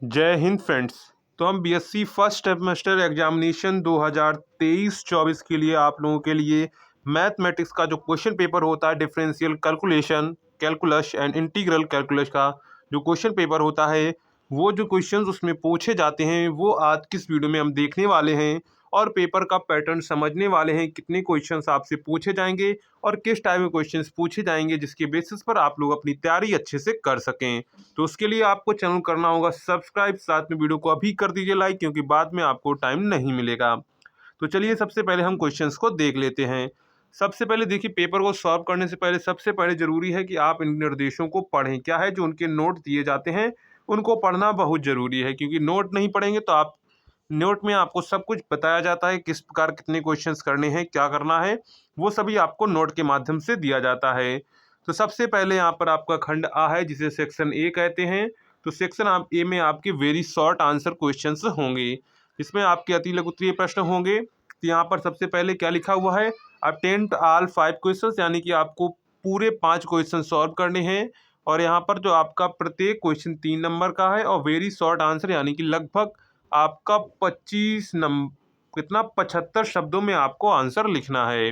जय हिंद फ्रेंड्स। तो हम बीएससी फर्स्ट सेमेस्टर एग्जामिनेशन 2023-24 के लिए आप लोगों के लिए मैथमेटिक्स का जो क्वेश्चन पेपर होता है differential calculation, calculus and integral calculus का जो क्वेश्चन पेपर होता है, वो जो क्वेश्चंस उसमें पूछे जाते हैं वो आज किस वीडियो में हम देखने वाले हैं और पेपर का पैटर्न समझने वाले हैं। कितने क्वेश्चंस आपसे पूछे जाएंगे और किस टाइप के क्वेश्चंस पूछे जाएंगे जिसके बेसिस पर आप लोग अपनी तैयारी अच्छे से कर सकें। तो उसके लिए आपको चैनल करना होगा सब्सक्राइब, साथ में वीडियो को अभी कर दीजिए लाइक, क्योंकि बाद में आपको टाइम नहीं मिलेगा। तो चलिए सबसे पहले हम क्वेश्चंस को देख लेते हैं। सबसे पहले देखिए, पेपर को सॉल्व करने से पहले सबसे पहले जरूरी है कि आप इन निर्देशों को पढ़ें। क्या है, जो उनके नोट दिए जाते हैं उनको पढ़ना बहुत जरूरी है, क्योंकि नोट नहीं पढ़ेंगे तो आप नोट में आपको सब कुछ बताया जाता है, किस प्रकार कितने क्वेश्चंस करने हैं, क्या करना है, वो सभी आपको नोट के माध्यम से दिया जाता है। तो सबसे पहले यहाँ पर आपका खंड आ है जिसे सेक्शन ए कहते हैं। तो सेक्शन आप ए में आपके वेरी शॉर्ट आंसर क्वेश्चंस होंगे, इसमें आपके अति लघु उत्तरीय प्रश्न होंगे। तो यहाँ पर सबसे पहले क्या लिखा हुआ है, अटेम्प्ट ऑल 5 क्वेश्चंस, यानी कि आपको पूरे 5 क्वेश्चन सॉल्व करने हैं। और यहाँ पर जो आपका प्रत्येक क्वेश्चन 3 नंबर का है और वेरी शॉर्ट आंसर यानी कि लगभग आपका 25 नंबर कितना 75 शब्दों में आपको आंसर लिखना है।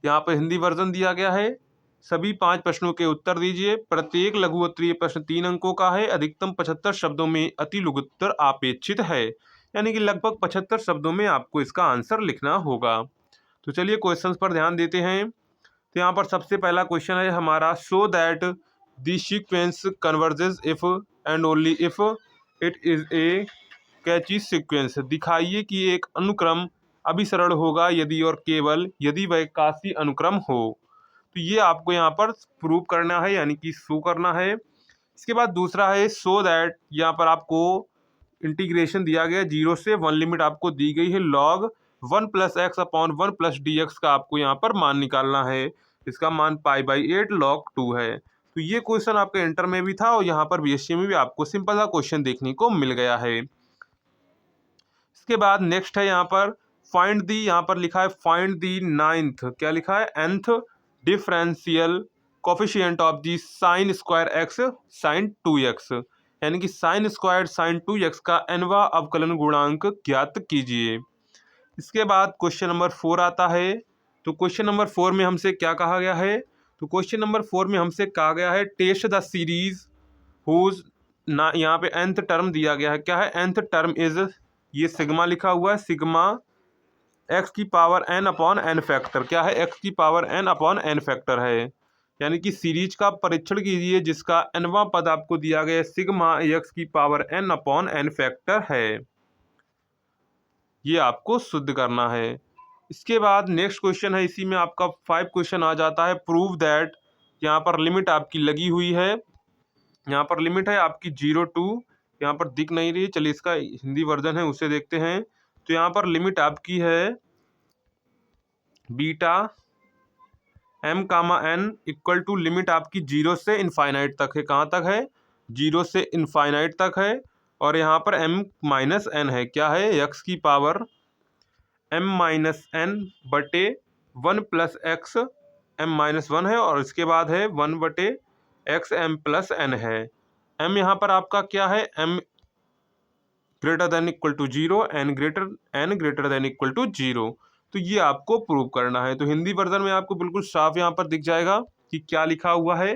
यहाँ पर हिंदी वर्जन दिया गया है। सभी 5 प्रश्नों के उत्तर दीजिए। प्रत्येक लघु उत्तरीय प्रश्न 3 अंकों का है। अधिकतम 75 शब्दों में अति लघु उत्तर अपेक्षित है, यानी कि लगभग 75 शब्दों में आपको इसका आंसर लिखना होगा। तो चलिए क्वेश्चंस पर ध्यान देते हैं। तो यहाँ पर सबसे पहला क्वेश्चन है हमारा, show that the sequence converges if and only if it is a Cauchy sequence. दिखाइए कि एक अनुक्रम अभिसरण होगा यदि और केवल यदि वह काशी अनुक्रम हो। तो ये आपको यहाँ पर प्रूव करना है, यानी कि शो करना है। इसके बाद दूसरा है सो दैट, यहाँ पर आपको इंटीग्रेशन दिया गया, 0 से 1 लिमिट आपको दी गई है, log 1 plus x upon 1 plus D x का आपको यहाँ पर मान निकालना है। इसका मान π/8 log 2 है। तो ये क्वेश्चन आपके इंटर में भी था और यहाँ पर बीएससी में भी आपको सिंपल सा क्वेश्चन देखने को मिल गया है। इसके बाद नेक्स्ट है यहाँ पर फाइंड दी, यहाँ पर लिखा है फाइंड दी नाइन्थ, क्या लिखा है, nth differential coefficient of the sine square x sine 2x, यानी कि साइन स्क्वायर साइन 2x का nवां अवकलन गुणांक ज्ञात कीजिए। इसके बाद क्वेश्चन नंबर 4 आता है। तो क्वेश्चन नंबर 4 में हमसे क्या कहा गया है, तो क्वेश्चन नंबर 4 में हमसे कहा गया है टेस्ट द सीरीज हुज ना, यहाँ पे nth टर्म दिया गया है। क्या है, nth टर्म इज, ये सिग्मा लिखा हुआ है, सिग्मा एक्स की power n upon n factor. क्या है, x की power n upon n factor है, यानी कि सीरीज का परीक्षण कीजिए जिसका nवां पद आपको दिया गया है, सिग्मा x की power n upon n factor है। ये आपको शुद्ध करना है। इसके बाद नेक्स्ट क्वेश्चन है, इसी में आपका 5 क्वेश्चन आ जाता है, प्रूव दैट, यहाँ पर लिमिट आपकी लगी हुई है, यहाँ पर लिमिट है आपकी 0 टू, यहाँ पर दिख नहीं रही, चलिए इसका हिंदी वर्जन है उसे देखते हैं। तो यहाँ पर लिमिट आपकी है beta m comma n equal to, limit आपकी 0 से इनफाइनाइट तक है। कहाँ तक है, 0 से इनफाइनाइट तक है। और यहाँ पर m माइनस n है, क्या है, x की पावर m माइनस n बटे 1 प्लस एक्स, m माइनस 1 है, और इसके बाद है 1 बटे एक्स m प्लस n है। m यहाँ पर आपका क्या है, m greater than equal to 0, n greater than equal to 0। तो ये आपको प्रूव करना है। तो हिंदी वर्जन में आपको बिल्कुल साफ यहाँ पर दिख जाएगा कि क्या लिखा हुआ है,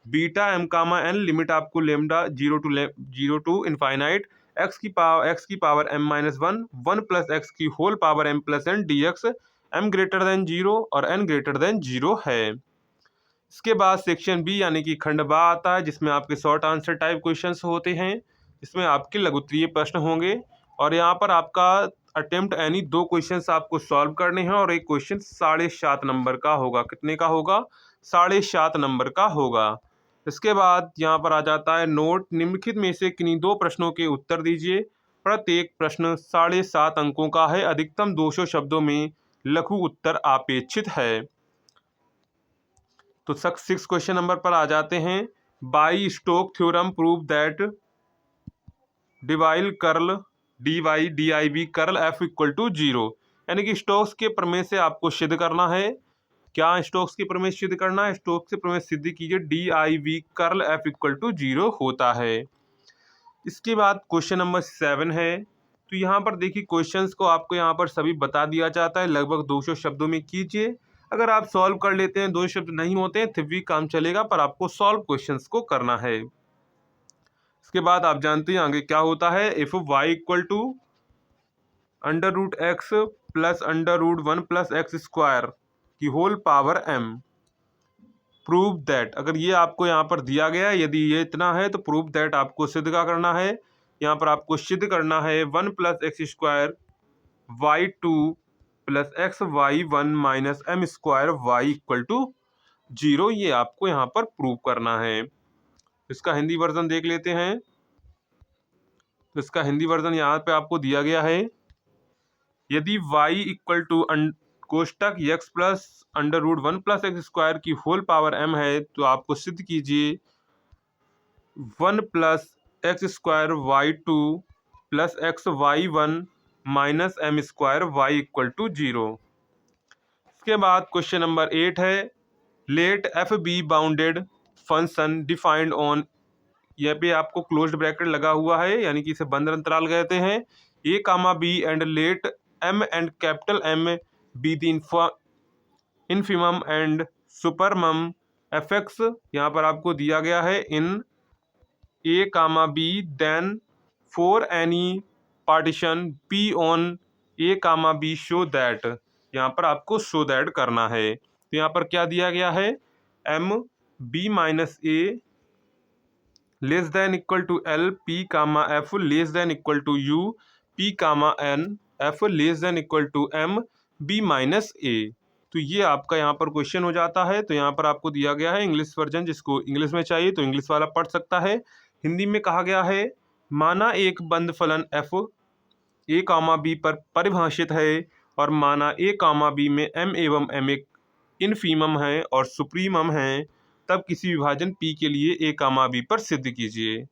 beta m comma n, limit आपको लेमडा 0 टू इनफाइनाइट x की power m minus 1 plus x की whole power m plus n dx, m greater than 0 और n ग्रेटर देन 0 है। इसके बाद सेक्शन बी यानी कि खंड बा आता है, जिसमें आपके शॉर्ट आंसर टाइप क्वेश्चंस होते हैं, इसमें आपके लघु उत्तरीय प्रश्न होंगे। और यहाँ पर आपका अटेम्प्ट यानी 2 क्वेश्चंस आपको सॉल्व करने हैं और एक क्वेश्चन 7.5 नंबर का होगा। कितने का होगा, 7.5 नंबर का होगा। इसके बाद यहाँ पर आ जाता है नोट, निम्नलिखित में से किन्हीं 2 प्रश्नों के उत्तर दीजिए। प्रत्येक प्रश्न 7.5 अंकों का है। अधिकतम 200 शब्दों में लघु उत्तर अपेक्षित है। तो 6 क्वेश्चन नंबर पर आ जाते हैं। By Stokes theorem prove that div curl डी.वाई.डी.आई.बी कर्ल एफ इक्वल टू 0, यानी कि स्टोक्स के प्रमेय से आपको सिद्ध करना है। क्या स्टोक्स के प्रमेय सिद्ध करना है, स्टोक्स के प्रमेय सिद्ध कीजिए, डी.आई.वी कर्ल एफ इक्वल टू 0 होता है। इसके बाद क्वेश्चन नंबर 7 है। तो यहाँ पर देखिए क्वेश्चंस को आपको यहाँ पर सभी बता दिया जाता है, लगभग 200 शब्दों में कीजिए। अगर आप सॉल्व कर लेते हैं, 2 शब्द नहीं होते हैं, फिर भी काम चलेगा, पर आपको सॉल्व क्वेश्चंस को करना है। इसके बाद आप जानते हैं आगे क्या होता है। If y equal to under root x plus under root 1 plus x square की whole power m, prove that. अगर ये आपको यहाँ पर दिया गया है, यदि ये इतना है तो प्रूव दैट आपको सिद्ध क्या करना है, यहाँ पर आपको सिद्ध करना है 1 plus x square y 2 plus x y 1 minus m square y equal to 0। ये आपको यहाँ पर प्रूव करना है। इसका हिंदी वर्जन देख लेते हैं। तो इसका हिंदी वर्जन यहाँ पे आपको दिया गया है। यदि y इक्वल टू कोष्टक x plus under root 1 plus x square की होल पावर m है, तो आपको सिद्ध कीजिए 1 plus x square y 2 plus x y 1 minus m square y equal to 0। इसके बाद क्वेश्चन नंबर 8 है। Let f be bounded function defined on, यहाँ पे आपको क्लोज्ड ब्रैकेट लगा हुआ है, यानी कि इसे बंद अंतराल कहते हैं, a comma b and let m and capital M be the infimum and supremum f x. यहाँ पर आपको दिया गया है in a comma b then for any partition P on a comma b show that. यहाँ पर आपको show that करना है। तो यहाँ पर क्या दिया गया है, m b minus a less than equal to L P comma f less than equal to U P comma n f less than equal to M b minus a. तो ये आपका यहाँ पर क्वेश्चन हो जाता है। तो यहाँ पर आपको दिया गया है इंग्लिश वर्जन, जिसको इंग्लिश में चाहिए तो इंग्लिश वाला पढ़ सकता है। हिंदी में कहा गया है, माना एक बंद फलन एफ ए कामा बी पर परिभाषित है और माना ए कामा बी में एम एवं एम एक इनफीमम है और सुप्रीमम है, तब किसी विभाजन P के लिए ए कामा बी पर सिद्ध कीजिए।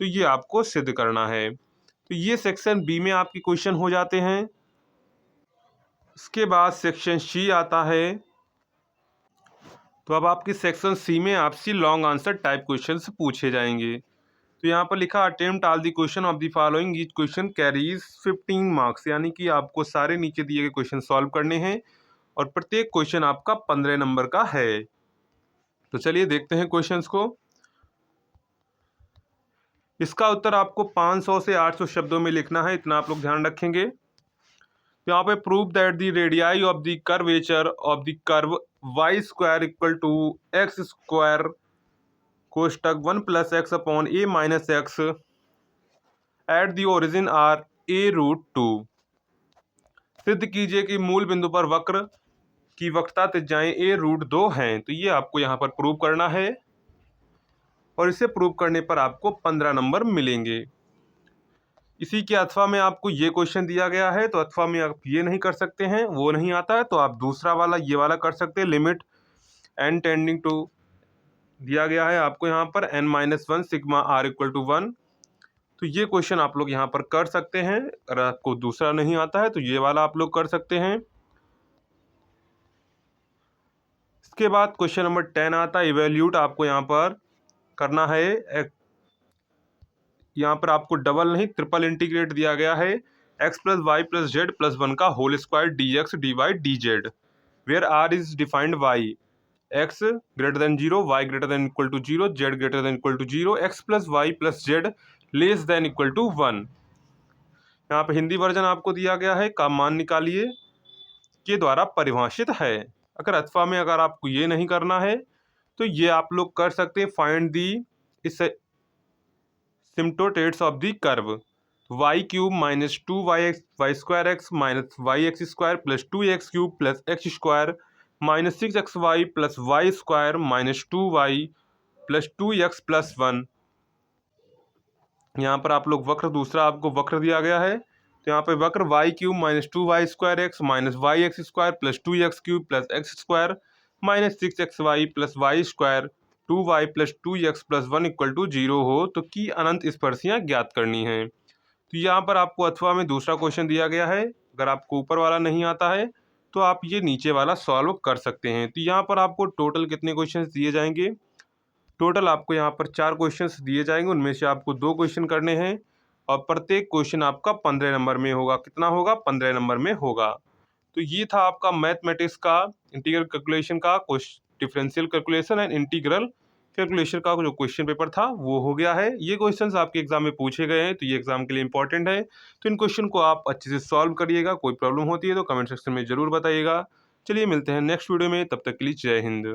तो ये आपको सिद्ध करना है। तो ये सेक्शन बी में आपके क्वेश्चन हो जाते हैं। इसके बाद सेक्शन सी आता है। तो अब आपके सेक्शन सी में आपसे लॉन्ग आंसर टाइप क्वेश्चन पूछे जाएंगे। तो यहाँ पर लिखा attempt all the question of the following each question carries 15 marks, यानी कि आपको सारे नीचे दिए गए क्वेश्चन सॉल्व करने हैं और प्रत्येक क्वेश्चन आपका 15 नंबर का है। तो चलिए देखते हैं क्वेश्चंस को। इसका उत्तर आपको 500 से 800 शब्दों में लिखना है, इतना आप लोग ध्यान रखेंगे। तो यहाँ पे prove that the radii of the curvature of the curve y square equal to x square कोष्टक 1 plus x upon a minus x at the origin are a root 2। सिद्ध कीजिए कि मूल बिंदु पर वक्र की वक्रता त्रिज्याएं ए रूट 2 हैं। तो ये आपको यहाँ पर प्रूव करना है और इसे प्रूव करने पर आपको 15 नंबर मिलेंगे। इसी के अथवा में आपको ये क्वेश्चन दिया गया है, तो अथवा में आप ये नहीं कर सकते हैं, वो नहीं आता है, तो आप दूसरा वाला ये वाला कर सकते हैं। लिमिट एन टेंडिंग टू दिया गया है आपको यहाँ पर n-1 sigma r equal to 1। तो ये क्वेश्चन आप लोग यहाँ पर कर सकते हैं। अगर आपको दूसरा नहीं आता है तो ये वाला आप लोग कर सकते हैं। इसके बाद क्वेश्चन नंबर 10 आता है। इवेल्यूट आपको यहाँ पर करना है। यहाँ पर आपको डबल नहीं ट्रिपल इंटीग्रेट दिया गया है। x plus y plus z plus 1 का whole square d x d y d z, where R is defined by x greater than 0, y greater than equal to 0, z greater than equal to 0, x plus y plus z less than equal to 1। यहाँ पे Hindi version आपको दिया गया है, का मान निकालिए के द्वारा परिभाषित है। अगर अथवा में अगर आपको ये नहीं करना है तो ये आप लोग कर सकते हैं। Find the asymptotes of the curve y cube minus 2y square x minus y x square plus 2x cube plus x square minus 6xy plus y square minus 2y plus 2x plus 1। यहाँ पर आप लोग वक्र, दूसरा आपको वक्र दिया गया है, तो यहाँ पे वक्र y cube minus 2y square x minus y x square plus 2x cube plus x square minus 6xy plus y square 2y plus 2x plus 1 equal to 0 हो तो की अनंत स्पर्शियाँ ज्ञात करनी है। तो यहाँ पर आपको अथवा में दूसरा क्वेश्चन दिया गया है। अगर आपको ऊपर वाला नहीं आता है तो आप ये नीचे वाला सॉल्व कर सकते हैं। तो यहाँ पर आपको टोटल कितने क्वेश्चन दिए जाएंगे, टोटल आपको यहाँ पर 4 क्वेश्चंस दिए जाएंगे, उनमें से आपको 2 क्वेश्चन करने हैं और प्रत्येक क्वेश्चन आपका 15 नंबर में होगा। कितना होगा? 15 नंबर में होगा। तो ये था आपका मैथमेटिक्स का इंटीग्रल कैलकुलेशन का differential calculation and integral calculation का जो क्वेश्चन पेपर था वो हो गया है। ये क्वेश्चंस आपके एग्जाम में पूछे गए हैं, तो ये एग्जाम के लिए इंपॉर्टेंट है। तो इन क्वेश्चन को आप अच्छे से सॉल्व करिएगा। कोई प्रॉब्लम होती है तो कमेंट सेक्शन में जरूर बताइएगा। चलिए मिलते हैं नेक्स्ट वीडियो में, तब तक के लिए जय हिंद।